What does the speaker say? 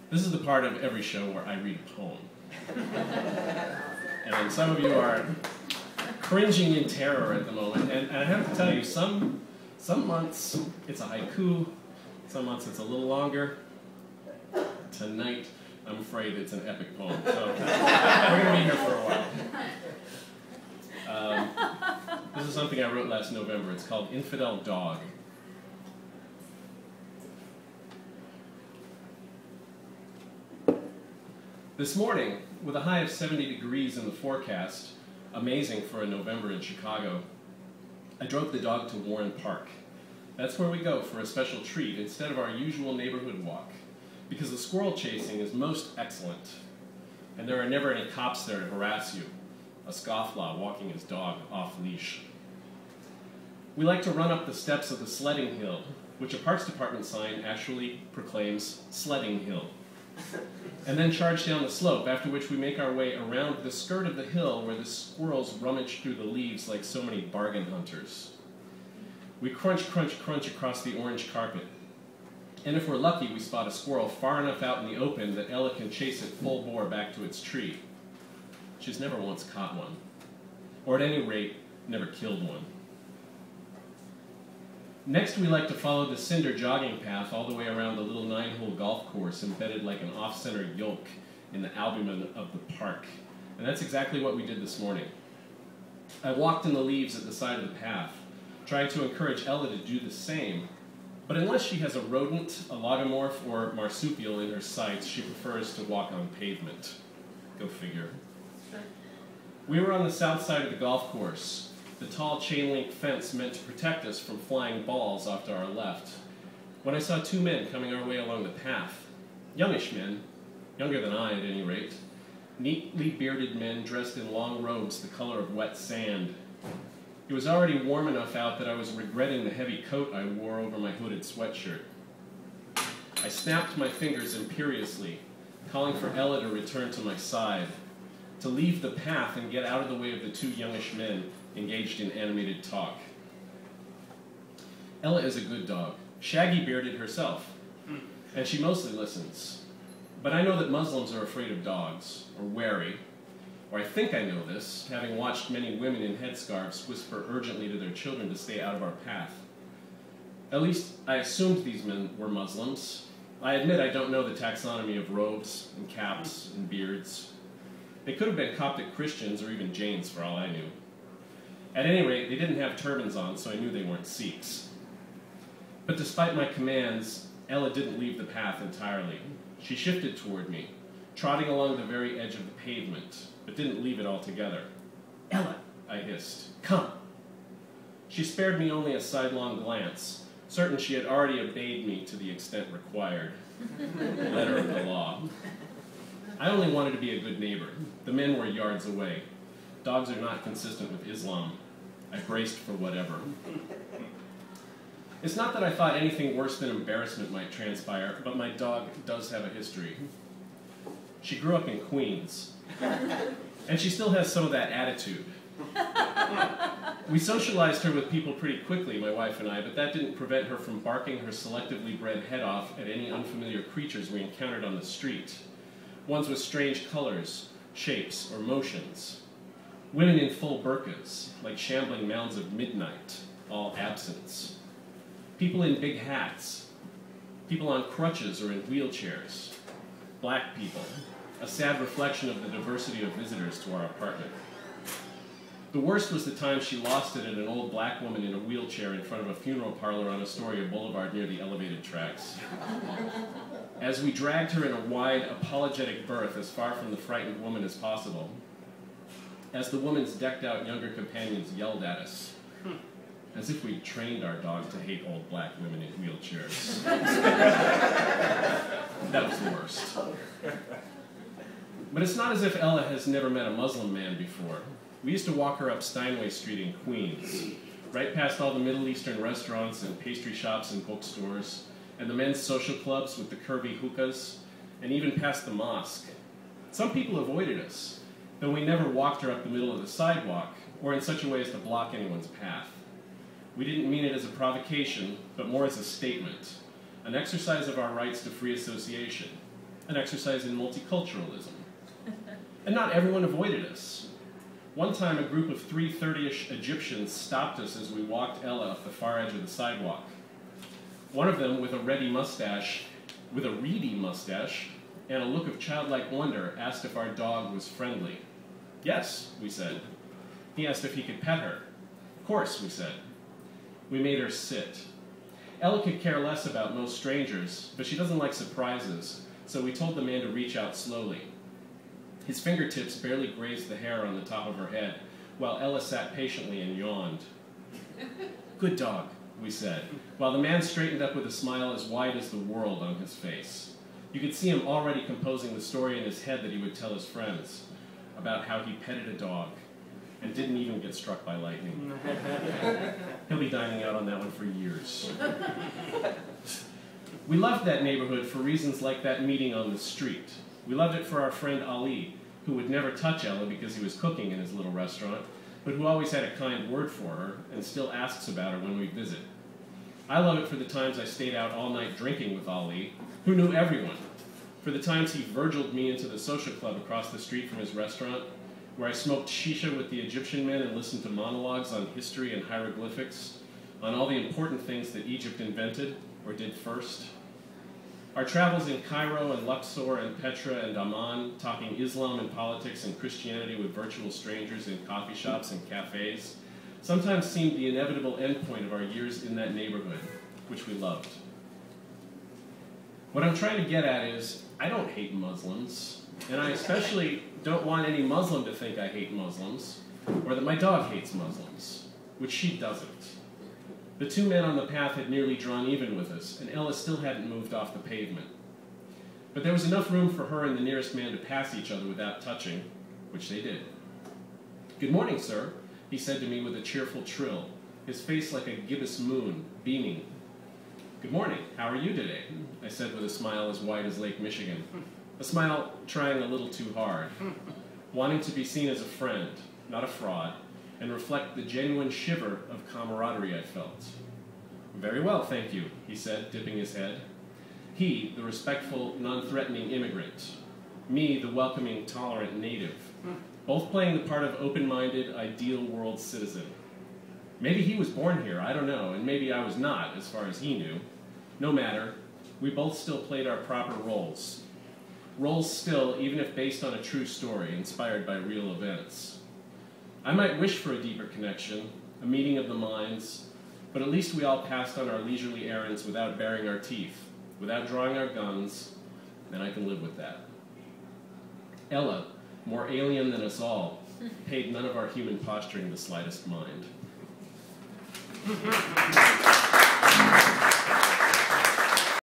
This is the part of every show where I read a poem. And some of you are cringing in terror at the moment. And I have to tell you, some months it's a haiku, some months it's a little longer. Tonight, I'm afraid it's an epic poem. So we're going to be here for a while. This is something I wrote last November. It's called Infidel Dog. This morning, with a high of 70 degrees in the forecast, amazing for a November in Chicago, I drove the dog to Warren Park. That's where we go for a special treat instead of our usual neighborhood walk, because the squirrel chasing is most excellent, and there are never any cops there to harass you, a scofflaw walking his dog off-leash. We like to run up the steps of the sledding hill, which a Parks Department sign actually proclaims Sledding Hill, and then charge down the slope, after which we make our way around the skirt of the hill where the squirrels rummage through the leaves like so many bargain hunters. We crunch, crunch, crunch across the orange carpet, and if we're lucky, we spot a squirrel far enough out in the open that Ella can chase it full bore back to its tree. She's never once caught one, or at any rate, never killed one. Next, we like to follow the cinder jogging path all the way around the little 9-hole golf course embedded like an off-center yolk in the albumen of the park. And that's exactly what we did this morning. I walked in the leaves at the side of the path, trying to encourage Ella to do the same. But unless she has a rodent, a logomorph, or marsupial in her sights, she prefers to walk on pavement. Go figure. We were on the south side of the golf course, the tall chain-link fence meant to protect us from flying balls off to our left, when I saw two men coming our way along the path. Youngish men, younger than I at any rate, neatly bearded men dressed in long robes the color of wet sand. It was already warm enough out that I was regretting the heavy coat I wore over my hooded sweatshirt. I snapped my fingers imperiously, calling for Ella to return to my side, to leave the path and get out of the way of the two youngish men engaged in animated talk. Ella is a good dog, shaggy-bearded herself, and she mostly listens. But I know that Muslims are afraid of dogs, or wary, or I think I know this, having watched many women in headscarves whisper urgently to their children to stay out of our path. At least, I assumed these men were Muslims. I admit I don't know the taxonomy of robes and caps and beards. They could have been Coptic Christians or even Jains for all I knew. At any rate, they didn't have turbans on, so I knew they weren't Sikhs. But despite my commands, Ella didn't leave the path entirely. She shifted toward me, trotting along the very edge of the pavement, but didn't leave it altogether. "Ella," I hissed, "come." She spared me only a sidelong glance, certain she had already obeyed me to the extent required. Letter of the law. I only wanted to be a good neighbor. The men were yards away. Dogs are not consistent with Islam. I braced for whatever. It's not that I thought anything worse than embarrassment might transpire, but my dog does have a history. She grew up in Queens, and she still has some of that attitude. We socialized her with people pretty quickly, my wife and I, but that didn't prevent her from barking her selectively bred head off at any unfamiliar creatures we encountered on the street. Ones with strange colors, shapes, or motions. Women in full burqas, like shambling mounds of midnight, all absence. People in big hats. People on crutches or in wheelchairs. Black people, a sad reflection of the diversity of visitors to our apartment. The worst was the time she lost it at an old black woman in a wheelchair in front of a funeral parlor on Astoria Boulevard near the elevated tracks. As we dragged her in a wide, apologetic berth as far from the frightened woman as possible, as the woman's decked-out younger companions yelled at us, as if we'd trained our dog to hate old black women in wheelchairs. That was the worst. But it's not as if Ella has never met a Muslim man before. We used to walk her up Steinway Street in Queens, right past all the Middle Eastern restaurants and pastry shops and bookstores, and the men's social clubs with the curvy hookahs, and even past the mosque. Some people avoided us, though we never walked her up the middle of the sidewalk, or in such a way as to block anyone's path. We didn't mean it as a provocation, but more as a statement, an exercise of our rights to free association. an exercise in multiculturalism. And not everyone avoided us. One time, a group of 30-ish Egyptians stopped us as we walked Ella up the far edge of the sidewalk. One of them, with a reedy mustache, and a look of childlike wonder, asked if our dog was friendly. Yes, we said. He asked if he could pet her. Of course, we said. We made her sit. Ella could care less about most strangers, but she doesn't like surprises, so we told the man to reach out slowly. His fingertips barely grazed the hair on the top of her head, while Ella sat patiently and yawned. Good dog, we said, while the man straightened up with a smile as wide as the world on his face. You could see him already composing the story in his head that he would tell his friends about how he petted a dog and didn't even get struck by lightning. He'll be dining out on that one for years. We loved that neighborhood for reasons like that meeting on the street. We loved it for our friend Ali, who would never touch Ella because he was cooking in his little restaurant, but who always had a kind word for her and still asks about her when we visit. I love it for the times I stayed out all night drinking with Ali, who knew everyone, for the times he Virgiled me into the social club across the street from his restaurant, where I smoked shisha with the Egyptian men and listened to monologues on history and hieroglyphics, on all the important things that Egypt invented or did first. Our travels in Cairo and Luxor and Petra and Amman, talking Islam and politics and Christianity with virtual strangers in coffee shops and cafes, sometimes seemed the inevitable endpoint of our years in that neighborhood, which we loved. What I'm trying to get at is, I don't hate Muslims, and I especially don't want any Muslim to think I hate Muslims, or that my dog hates Muslims, which she doesn't. The two men on the path had nearly drawn even with us, and Ella still hadn't moved off the pavement. But there was enough room for her and the nearest man to pass each other without touching, which they did. "Good morning, sir," he said to me with a cheerful trill, his face like a gibbous moon, beaming. "Good morning, how are you today?" I said with a smile as wide as Lake Michigan, a smile trying a little too hard, wanting to be seen as a friend, not a fraud, and reflect the genuine shiver of camaraderie I felt. "Very well, thank you," he said, dipping his head. He, the respectful, non-threatening immigrant. Me, the welcoming, tolerant native. Both playing the part of open-minded, ideal world citizen. Maybe he was born here, I don't know, and maybe I was not, as far as he knew. No matter, we both still played our proper roles. Roles still, even if based on a true story, inspired by real events. I might wish for a deeper connection, a meeting of the minds, but at least we all passed on our leisurely errands without baring our teeth, without drawing our guns, and I can live with that. Ella, more alien than us all, paid none of our human posturing the slightest mind.